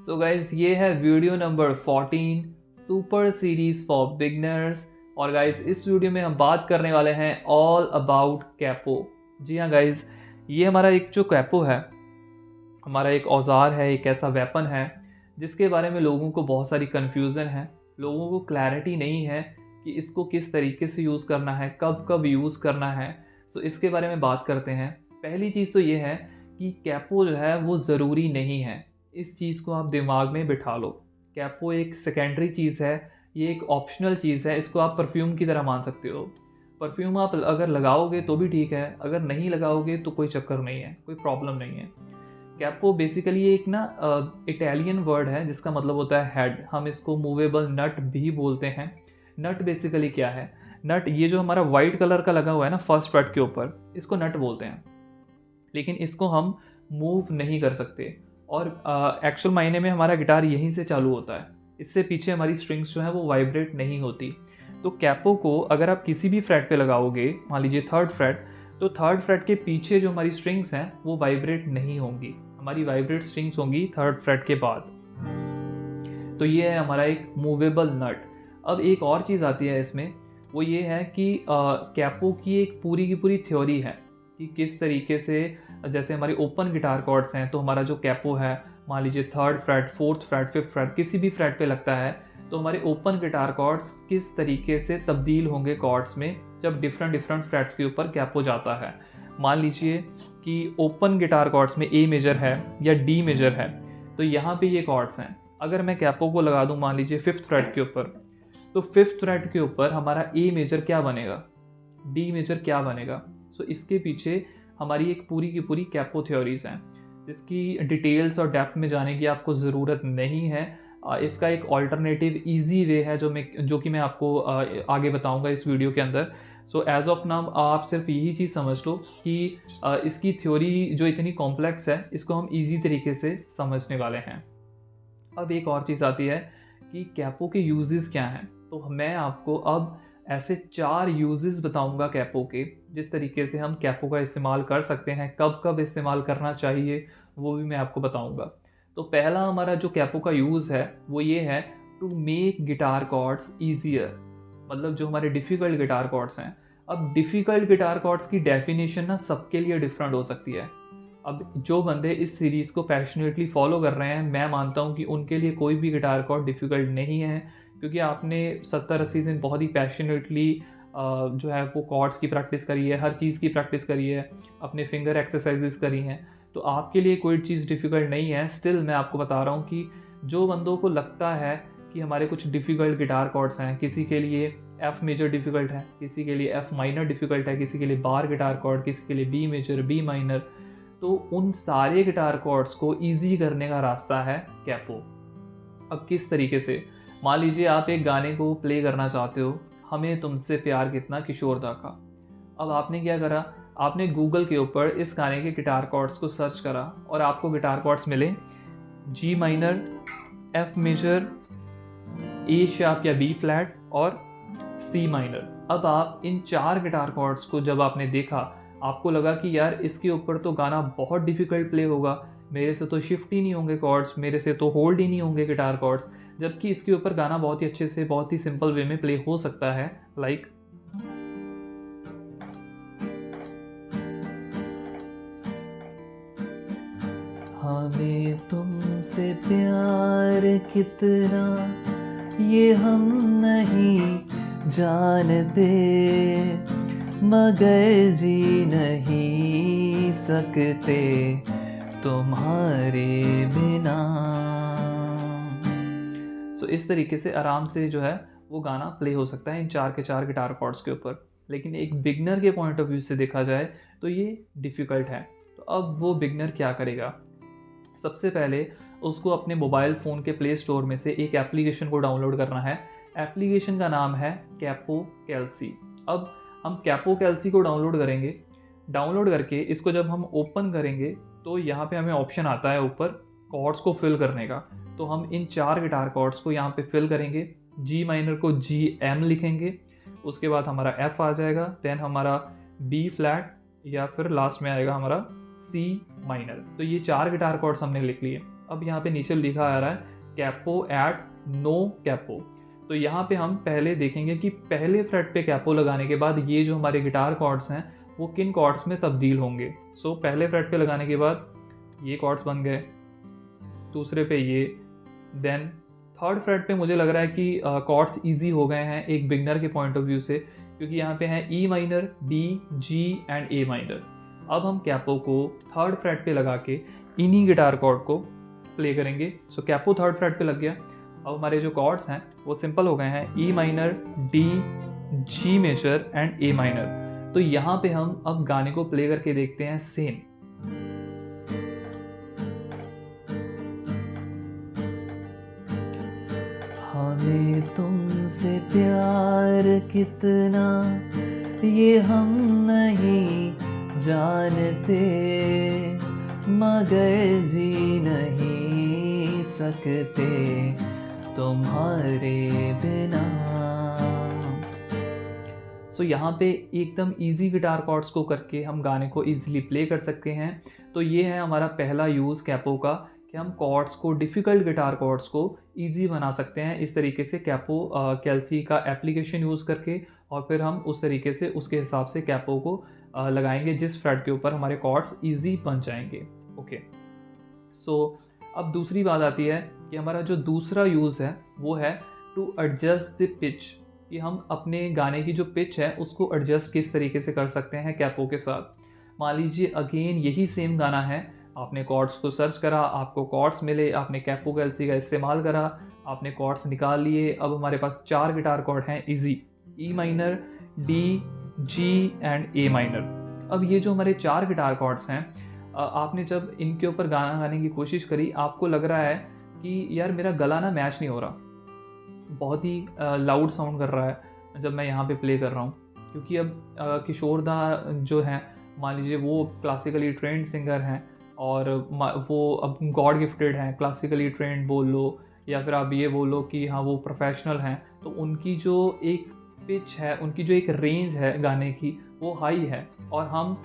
सो guys ये है video number 14 super series for beginners. और गाइज इस वीडियो में हम बात करने वाले हैं ऑल अबाउट कैपो। जी हाँ गाइज, ये हमारा एक जो कैपो है, हमारा एक औजार है, एक ऐसा वेपन है जिसके बारे में लोगों को बहुत सारी कन्फ्यूज़न है। लोगों को क्लैरिटी नहीं है कि इसको किस तरीके से यूज़ करना है, कब कब यूज़ करना है। तो इसके बारे में बात करते हैं। पहली चीज़ तो ये है कि कैपो जो है वो ज़रूरी नहीं है। इस चीज़ को आप दिमाग में बिठा लो। कैपो एक सेकेंडरी चीज़ है, ये एक ऑप्शनल चीज़ है। इसको आप परफ्यूम की तरह मान सकते हो। परफ्यूम आप अगर लगाओगे तो भी ठीक है, अगर नहीं लगाओगे तो कोई चक्कर नहीं है, कोई प्रॉब्लम नहीं है। कैपो बेसिकली एक ना इटालियन वर्ड है जिसका मतलब होता है हेड। हम इसको मूवेबल नट भी बोलते हैं। नट बेसिकली क्या है? नट ये जो हमारा वाइट कलर का लगा हुआ है ना फर्स्ट फ्रेट के ऊपर, इसको नट बोलते हैं। लेकिन इसको हम मूव नहीं कर सकते। और एक्चुअल मायने में हमारा गिटार यहीं से चालू होता है। इससे पीछे हमारी स्ट्रिंग्स जो है वो वाइब्रेट नहीं होती। तो कैपो को अगर आप किसी भी फ्रेट पे लगाओगे, मान लीजिए थर्ड फ्रेट, तो थर्ड फ्रेट के पीछे जो हमारी स्ट्रिंग्स हैं वो वाइब्रेट नहीं होंगी। हमारी वाइब्रेट स्ट्रिंग्स होंगी थर्ड फ्रेट के बाद। तो ये है हमारा एक मूवेबल नट। अब एक और चीज़ आती है इसमें, वो ये है कि कैपो की एक पूरी की पूरी थ्योरी है कि किस तरीके से, जैसे हमारी ओपन गिटार कॉर्ड्स हैं, तो हमारा जो कैपो है, मान लीजिए third freight, fourth freight, fifth freight, किसी भी फ्रेट पे लगता है, तो हमारे ओपन गिटार कॉर्ड्स किस तरीके से तब्दील होंगे कॉर्ड्स में जब डिफरेंट डिफरेंट फ्रेट्स के ऊपर कैपो जाता है। मान लीजिए कि ओपन गिटार कॉर्ड्स में ए मेजर है या डी मेजर है, तो यहाँ पे ये कॉर्ड्स हैं। अगर मैं कैपो को लगा दूं मान लीजिए फिफ्थ फ्रेट के ऊपर, तो फिफ्थ फ्रेट के ऊपर हमारा ए मेजर क्या बनेगा, डी मेजर क्या बनेगा। सो इसके पीछे हमारी एक पूरी की पूरी कैपो थ्योरीज हैं जिसकी डिटेल्स और डेप्थ में जाने की आपको ज़रूरत नहीं है। इसका एक ऑल्टरनेटिव इजी वे है जो कि मैं आपको आगे बताऊंगा इस वीडियो के अंदर। सो एज ऑफ नाउ आप सिर्फ यही चीज़ समझ लो कि इसकी थ्योरी जो इतनी कॉम्प्लेक्स है, इसको हम इजी तरीके से समझने वाले हैं। अब एक और चीज़ आती है कि कैपो के यूजेस क्या हैं। तो मैं आपको अब ऐसे 4 यूजेस बताऊंगा कैपो के, जिस तरीके से हम कैपो का इस्तेमाल कर सकते हैं, कब कब इस्तेमाल करना चाहिए वो भी मैं आपको बताऊंगा। तो पहला हमारा जो कैपो का यूज़ है वो ये है, to make guitar chords easier. मतलब जो हमारे डिफ़िकल्ट गिटार कॉर्ड्स हैं, अब डिफ़िकल्ट गिटार कॉर्ड्स की डेफिनेशन ना सबके लिए डिफरेंट हो सकती है। अब जो बंदे इस सीरीज़ को पैशनेटली फॉलो कर रहे हैं, मैं मानता हूँ कि उनके लिए कोई भी गिटार कॉर्ड डिफ़िकल्ट नहीं है, क्योंकि आपने 70-80 दिन बहुत ही पैशनेटली जो है वो कॉर्ड्स की प्रैक्टिस करी है, हर चीज़ की प्रैक्टिस करी है, अपने फिंगर एक्सरसाइजेस करी हैं। तो आपके लिए कोई चीज़ डिफ़िकल्ट नहीं है। स्टिल मैं आपको बता रहा हूँ कि जो बंदों को लगता है कि हमारे कुछ डिफ़िकल्ट गिटार कॉर्ड्स हैं, किसी के लिए एफ मेजर डिफ़िकल्ट है, किसी के लिए एफ माइनर डिफ़िकल्ट है, किसी के लिए बार गिटार कॉर्ड, किसी के लिए बी मेजर, बी माइनर, तो उन सारे गिटार कॉर्ड्स को ईजी करने का रास्ता है कैपो। अब किस तरीके से, मान लीजिए आप एक गाने को प्ले करना चाहते हो, हमें तुमसे प्यार कितना, किशोर दा का। अब आपने क्या करा, आपने गूगल के ऊपर इस गाने के गिटार कॉर्ड्स को सर्च करा और आपको गिटार कॉर्ड्स मिले जी माइनर, एफ मेजर, ए शार्प या बी फ्लैट और सी माइनर। अब आप इन 4 गिटार कॉर्ड्स को जब आपने देखा, आपको लगा कि यार इसके ऊपर तो गाना बहुत डिफ़िकल्ट प्ले होगा, मेरे से तो शिफ्ट ही नहीं होंगे कॉर्ड्स, मेरे से तो होल्ड ही नहीं होंगे गिटार कॉर्ड्स, जबकि इसके ऊपर गाना बहुत ही अच्छे से, बहुत ही सिंपल वे में प्ले हो सकता है। लाइक हमें तुमसे प्यार कितना ये हम नहीं जानते, मगर जी नहीं सकते तुम्हारे बिना। सो इस तरीके से आराम से जो है वो गाना प्ले हो सकता है इन 4 के 4 गिटार कॉर्ड्स के ऊपर। लेकिन एक बिगनर के पॉइंट ऑफ व्यू से देखा जाए तो ये डिफ़िकल्ट है। तो अब वो बिगनर क्या करेगा? सबसे पहले उसको अपने मोबाइल फ़ोन के प्ले स्टोर में से एक एप्लीकेशन को डाउनलोड करना है। एप्लीकेशन का नाम है कैपो कैल्सी। अब हम कैपो कैल्सी को डाउनलोड करेंगे। डाउनलोड करके इसको जब हम ओपन करेंगे तो यहाँ पे हमें ऑप्शन आता है ऊपर कॉर्ड्स को फिल करने का। तो हम इन 4 गिटार कॉर्ड्स को यहाँ पे फिल करेंगे। जी माइनर को जी एम लिखेंगे, उसके बाद हमारा एफ आ जाएगा, देन हमारा बी फ्लैट, या फिर लास्ट में आएगा हमारा सी माइनर। तो ये 4 गिटार कॉर्ड्स हमने लिख लिए। अब यहाँ पे नीचे लिखा आ रहा है कैपो एट नो कैपो। तो यहाँ पे हम पहले देखेंगे कि पहले फ्रेट पे कैपो लगाने के बाद ये जो हमारे गिटार कॉर्ड्स हैं वो किन कॉर्ड्स में तब्दील होंगे। सो पहले फ्रेट पे लगाने के बाद ये कॉर्ड्स बन गए, दूसरे पे ये, देन थर्ड फ्रेट पे मुझे लग रहा है कि कॉर्ड्स इजी हो गए हैं एक बिगनर के पॉइंट ऑफ व्यू से, क्योंकि यहाँ पे हैं E minor, D, G and A minor. अब हम कैपो को थर्ड फ्रेट पे लगा के इन्हीं गिटार कॉर्ड को प्ले करेंगे। सो कैपो थर्ड फ्रेट पे लग गया। अब हमारे जो कॉर्ड्स हैं वो सिंपल हो गए हैं, E minor, D, G major and A minor. तो यहाँ पे हम अब गाने को प्ले करके देखते हैं सेम। हमें तुमसे प्यार कितना ये हम नहीं जानते, मगर जी नहीं सकते तुम्हारे बिना। सो यहाँ पे एकदम इजी गिटार कॉर्ड्स को करके हम गाने को इजीली प्ले कर सकते हैं। तो ये है हमारा पहला यूज़ कैपो का, कि हम कॉर्ड्स को, डिफ़िकल्ट गिटार कॉर्ड्स को इजी बना सकते हैं इस तरीके से कैपो कैल्सी का एप्लीकेशन यूज़ करके, और फिर हम उस तरीके से उसके हिसाब से कैपो को लगाएंगे जिस फ्रेट के ऊपर हमारे कॉर्ड्स इजी बन जाएंगे। ओके, सो अब दूसरी बात आती है कि हमारा जो दूसरा यूज़ है वो है टू एडजस्ट द पिच, कि हम अपने गाने की जो पिच है उसको एडजस्ट किस तरीके से कर सकते हैं कैपो के साथ। मान लीजिए अगेन यही सेम गाना है, आपने कॉर्ड्स को सर्च करा, आपको कॉर्ड्स मिले, आपने कैपो कैल्सी का इस्तेमाल करा, आपने कॉर्ड्स निकाल लिए। अब हमारे पास 4 गिटार कॉर्ड हैं easy, E minor, D, G and A minor. अब ये जो हमारे 4 गिटार कॉर्ड्स हैं, आपने जब इनके ऊपर गाना गाने की कोशिश करी, आपको लग रहा है कि यार मेरा गला ना मैच नहीं हो रहा, बहुत ही लाउड साउंड कर रहा है जब मैं यहाँ पे प्ले कर रहा हूँ। क्योंकि अब किशोर दा जो हैं, मान लीजिए वो क्लासिकली ट्रेंड सिंगर हैं और वो अब गॉड गिफ्टेड हैं, क्लासिकली ट्रेंड बोल लो या फिर आप ये बोलो कि हाँ वो प्रोफेशनल हैं। तो उनकी जो एक पिच है, उनकी जो एक रेंज है गाने की, वो हाई है और हम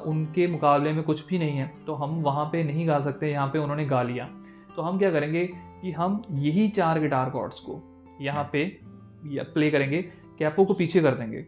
उनके मुकाबले में कुछ भी नहीं है, तो हम वहाँ पे नहीं गा सकते। यहाँ पे उन्होंने गा लिया, तो हम क्या करेंगे कि हम यही 4 गिटार कॉर्ड्स को यहाँ पे प्ले करेंगे, कैपो को पीछे कर देंगे।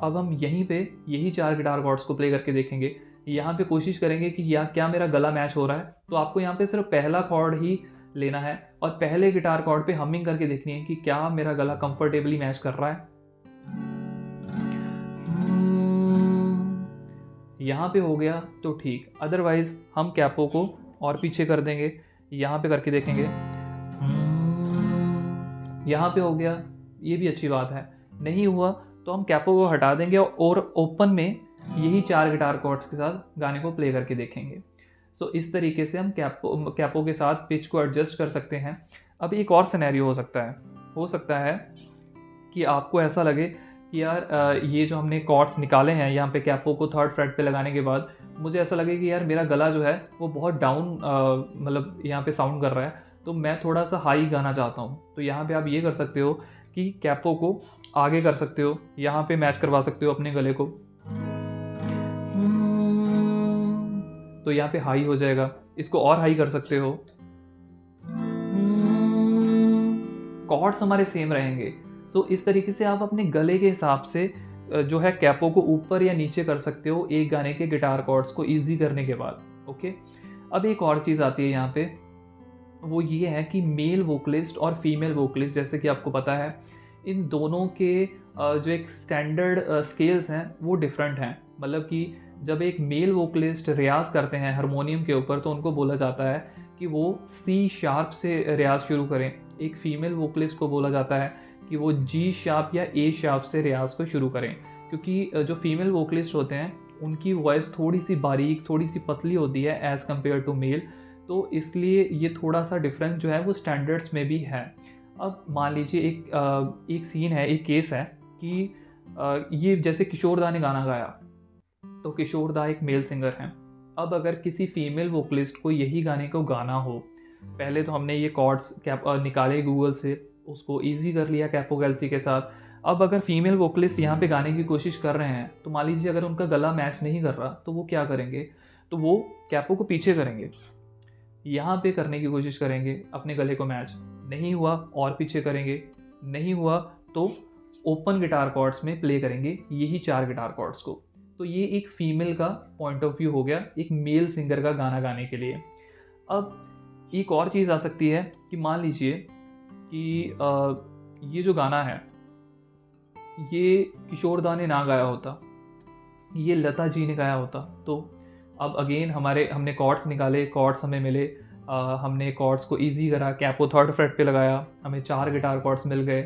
अब हम यहीं पे यही 4 गिटार कॉर्ड्स को प्ले करके देखेंगे, यहाँ पे कोशिश करेंगे कि क्या मेरा गला मैच हो रहा है। तो आपको यहाँ पे सिर्फ पहला कॉर्ड ही लेना है और पहले गिटार कॉर्ड पे हमिंग करके देखनी है कि क्या मेरा गला कंफर्टेबली मैच कर रहा है। यहाँ पे हो गया तो ठीक, अदरवाइज हम कैपो को और पीछे कर देंगे, यहाँ पे करके देखेंगे। यहाँ पे हो गया, ये भी अच्छी बात है। नहीं हुआ तो हम कैपो को हटा देंगे और ओपन में यही 4 गिटार कॉर्ड्स के साथ गाने को प्ले करके देखेंगे। सो इस तरीके से हम कैपो के साथ पिच को एडजस्ट कर सकते हैं। अब एक और सिनेरियो हो सकता है कि आपको ऐसा लगे कि यार ये जो हमने कॉर्ड्स निकाले हैं यहाँ पे कैपो को थर्ड फ्रेट पे लगाने के बाद, मुझे ऐसा लगे कि यार मेरा गला जो है वो बहुत डाउन मतलब यहाँ पे साउंड कर रहा है, तो मैं थोड़ा सा हाई गाना चाहता हूँ। तो यहाँ पे आप ये कर सकते हो कि कैपो को आगे कर सकते हो, यहाँ पे मैच करवा सकते हो अपने गले को, तो यहाँ पे हाई हो जाएगा। इसको और हाई कर सकते हो, कॉर्ड्स हमारे सेम रहेंगे। सो इस तरीके से आप अपने गले के हिसाब से जो है कैपो को ऊपर या नीचे कर सकते हो एक गाने के गिटार कॉर्ड्स को इजी करने के बाद। ओके, अब एक और चीज़ आती है यहाँ पे, वो ये है कि मेल वोकलिस्ट और फीमेल वोकलिस्ट, जैसे कि आपको पता है इन दोनों के जो एक स्टैंडर्ड स्केल्स हैं वो डिफरेंट हैं। मतलब कि जब एक मेल वोकलिस्ट रियाज़ करते हैं हारमोनियम के ऊपर, तो उनको बोला जाता है कि वो सी शार्प से रियाज़ शुरू करें। एक फ़ीमेल वोकलिस्ट को बोला जाता है कि वो जी शार्प या ए शार्प से रियाज़ को शुरू करें, क्योंकि जो फीमेल वोकलिस्ट होते हैं उनकी वॉइस थोड़ी सी बारीक, थोड़ी सी पतली होती है एज़ कम्पेयर टू मेल, तो इसलिए ये थोड़ा सा डिफरेंस जो है वो स्टैंडर्ड्स में भी है। अब मान लीजिए एक सीन है, एक केस है कि ये जैसे किशोर दा ने गाना गाया, तो किशोर दा एक मेल सिंगर हैं। अब अगर किसी फीमेल वोकलिस्ट को यही गाने को गाना हो, पहले तो हमने ये कॉर्ड्स निकाले गूगल से, उसको इजी कर लिया कैपो कैल्सी के साथ। अब अगर फीमेल वोकलिस्ट यहाँ पे गाने की कोशिश कर रहे हैं, तो मान लीजिए अगर उनका गला मैच नहीं कर रहा, तो वो क्या करेंगे, तो वो कैपो को पीछे करेंगे, यहाँ पे करने की कोशिश करेंगे अपने गले को मैच, नहीं हुआ और पीछे करेंगे, नहीं हुआ तो ओपन गिटार कॉर्ड्स में प्ले करेंगे यही 4 गिटार कॉर्ड्स को। तो ये एक फीमेल का पॉइंट ऑफ व्यू हो गया एक मेल सिंगर का गाना गाने के लिए। अब एक और चीज़ आ सकती है कि मान लीजिए कि ये जो गाना है ये किशोर दा ने ना गाया होता, ये लता जी ने गाया होता, तो अब अगेन हमने कॉर्ड्स निकाले, कॉर्ड्स हमें मिले, हमने कॉर्ड्स को इजी करा, कैपो थर्ड फ्रेट पे लगाया, हमें 4 गिटार कॉर्ड्स मिल गए।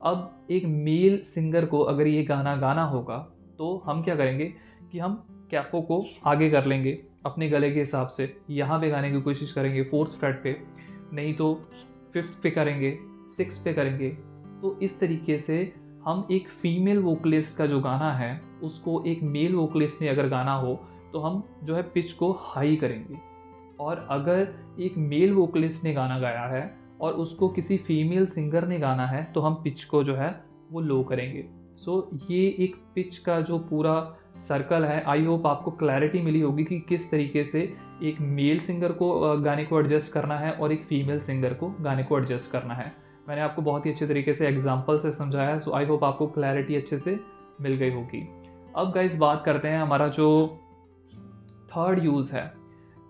अब एक मेल सिंगर को अगर ये गाना गाना होगा तो हम क्या करेंगे कि हम कैपो को आगे कर लेंगे अपने गले के हिसाब से, यहाँ पे गाने की कोशिश करेंगे 4th फ्रेट पे, नहीं तो 5th पे करेंगे, 6th पे करेंगे। तो इस तरीके से हम एक फीमेल वोकलिस्ट का जो गाना है उसको एक मेल वोकलिस्ट ने अगर गाना हो तो हम जो है पिच को हाई करेंगे, और अगर एक मेल वोकलिस्ट ने गाना गाया है और उसको किसी फीमेल सिंगर ने गाना है तो हम पिच को जो है वो लो करेंगे। सो ये एक पिच का जो पूरा सर्कल है, आई होप आपको क्लैरिटी मिली होगी कि किस तरीके से एक मेल सिंगर को गाने को एडजस्ट करना है और एक फीमेल सिंगर को गाने को एडजस्ट करना है। मैंने आपको बहुत ही अच्छे तरीके से एग्जाम्पल से समझाया, सो आई होप आपको क्लैरिटी अच्छे से मिल गई होगी। अब गाइस बात करते हैं हमारा जो थर्ड यूज़ है।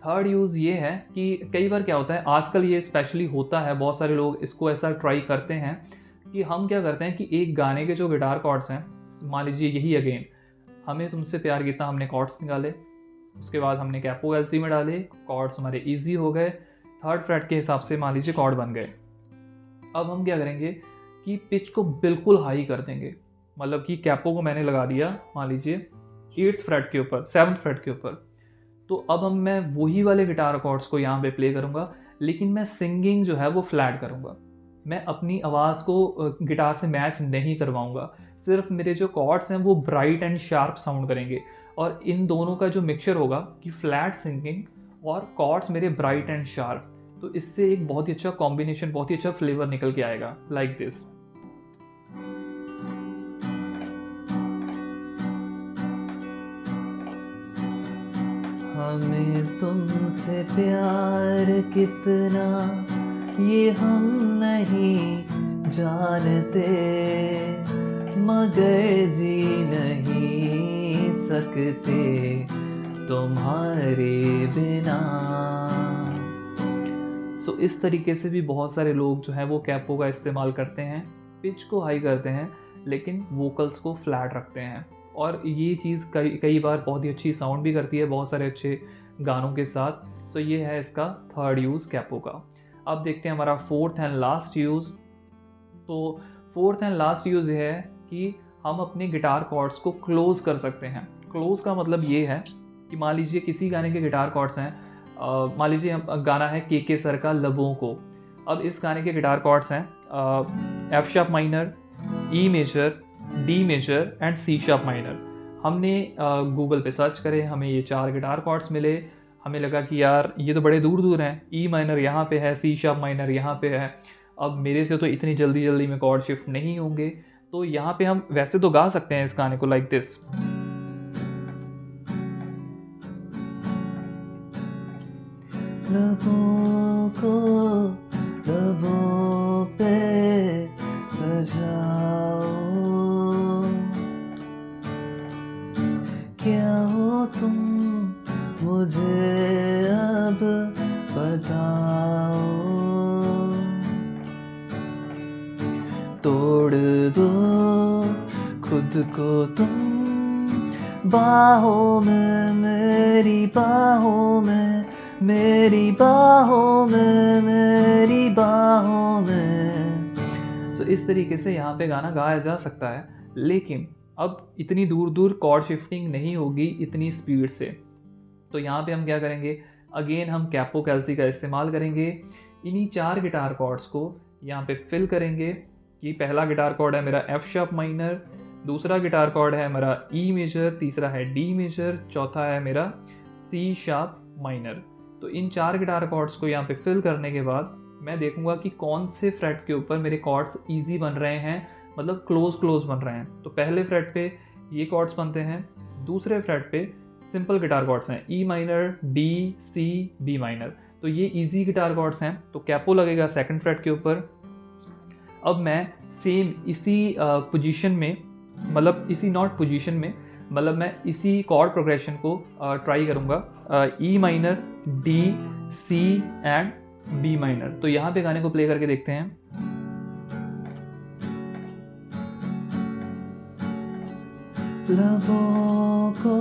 थर्ड यूज़ ये है कि कई बार क्या होता है, आजकल ये स्पेशली होता है, बहुत सारे लोग इसको ऐसा ट्राई करते हैं कि हम क्या करते हैं कि एक गाने के जो गिटार कॉर्ड्स हैं, मान लीजिए यही अगेन हमें तुमसे प्यार कितना, हमने कॉर्ड्स निकाले, उसके बाद हमने कैपो एलसी में डाले, कॉर्ड्स हमारे इजी हो गए, थर्ड फ्रेट के हिसाब से मान लीजिए कॉर्ड बन गए। अब हम क्या करेंगे कि पिच को बिल्कुल हाई कर देंगे, मतलब कि कैपो को मैंने लगा दिया मान लीजिए 8th फ्रेट के ऊपर, 7th फ्रेट के ऊपर, तो अब मैं वही वाले गिटार कॉर्ड्स को यहाँ पे प्ले करूँगा, लेकिन मैं सिंगिंग जो है वो फ्लैट करूँगा। मैं अपनी आवाज़ को गिटार से मैच नहीं करवाऊँगा, सिर्फ मेरे जो कॉर्ड्स हैं वो ब्राइट एंड शार्प साउंड करेंगे, और इन दोनों का जो मिक्सचर होगा कि फ्लैट सिंगिंग और कॉर्ड्स मेरे ब्राइट एंड शार्प, तो इससे एक बहुत ही अच्छा कॉम्बिनेशन, बहुत ही अच्छा फ्लेवर निकल के आएगा, लाइक दिस। हमें तुमसे प्यार कितना ये हम नहीं जानते, मगर जी नहीं सकते तुम्हारे बिना। सो इस तरीके से भी बहुत सारे लोग जो हैं वो कैपो का इस्तेमाल करते हैं, पिच को हाई करते हैं लेकिन वोकल्स को फ्लैट रखते हैं, और ये चीज़ कई बार बहुत ही अच्छी साउंड भी करती है बहुत सारे अच्छे गानों के साथ। सो ये है इसका थर्ड यूज़ कैपो का। अब देखते हैं हमारा फोर्थ एंड लास्ट यूज़। तो फोर्थ एंड लास्ट यूज़ ये है कि हम अपने गिटार कॉर्ड्स को क्लोज कर सकते हैं। क्लोज का मतलब ये है कि मान लीजिए किसी गाने के गिटार कॉर्ड्स हैं, मान लीजिए गाना है के सर का लबों को। अब इस गाने के गिटार कॉर्ड्स हैं F sharp minor, E major, D major and C sharp minor. हमने गूगल पे सर्च करे, हमें ये 4 गिटार कॉर्ड्स मिले, हमें लगा कि यार ये तो बड़े दूर दूर हैं, ई माइनर यहाँ पे है, सी शार्प माइनर यहाँ पे है, अब मेरे से तो इतनी जल्दी जल्दी में कॉर्ड शिफ्ट नहीं होंगे, तो यहाँ पे हम वैसे तो गा सकते हैं इस गाने को लाइक दिस। लबों को लबों पे सजाओ, क्या हो तुम मुझे अब बताओ, तोड़ दो खुद को तुम बाहों में, मेरी बाहों में, मेरी बाहों में, मेरी बाहों में। सो इस तरीके से यहाँ पे गाना गाया जा सकता है, लेकिन अब इतनी दूर दूर कॉर्ड शिफ्टिंग नहीं होगी इतनी स्पीड से। तो यहाँ पे हम क्या करेंगे, अगेन हम कैपो कैल्सी का इस्तेमाल करेंगे, इन्हीं 4 गिटार कॉर्ड्स को यहाँ पे फिल करेंगे कि पहला गिटार कॉर्ड है मेरा एफ शार्प माइनर, दूसरा गिटार कॉर्ड है मेरा ई मेजर, तीसरा है डी मेजर, चौथा है मेरा सी शार्प माइनर। तो इन 4 गिटार कॉर्ड्स को यहाँ पे फिल करने के बाद मैं देखूंगा कि कौन से फ्रेट के ऊपर मेरे कॉर्ड्स इजी बन रहे हैं, मतलब क्लोज बन रहे हैं। तो पहले फ्रेट पे ये कॉर्ड्स बनते हैं, दूसरे फ्रेट पे सिंपल गिटार कॉर्ड्स हैं ई माइनर, डी, सी, बी माइनर। तो ये इजी गिटार कॉर्ड्स हैं। तो कैपो लगेगा सेकंड फ्रेट के ऊपर। अब मैं सेम इसी पोजीशन में, मतलब इसी नॉट पोजीशन में, मतलब मैं इसी कॉर्ड प्रोग्रेशन को ट्राई करूँगा, E minor, D, C and B minor. तो यहाँ पे गाने को प्ले करके देखते हैं। लबों को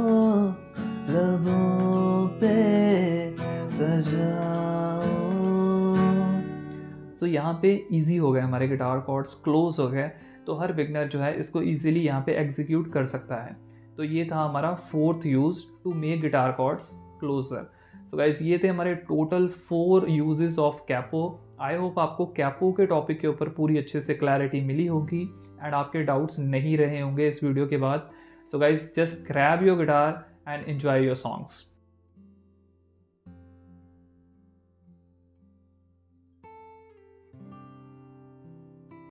लबों पे सजाओ। सो यहाँ पे इजी हो गए हमारे गिटार कॉर्ड्स, क्लोज हो गए। तो हर बिगनर जो है इसको इजीली यहाँ पे एग्जीक्यूट कर सकता है। तो ये था हमारा fourth use to make guitar chords closer. So guys ये थे हमारे total 4 uses of capo. I hope आपको कैपो के टॉपिक के ऊपर पूरी अच्छे से क्लैरिटी मिली होगी एंड आपके डाउट्स नहीं रहे होंगे इस वीडियो के बाद। So guys just grab your guitar and enjoy your songs.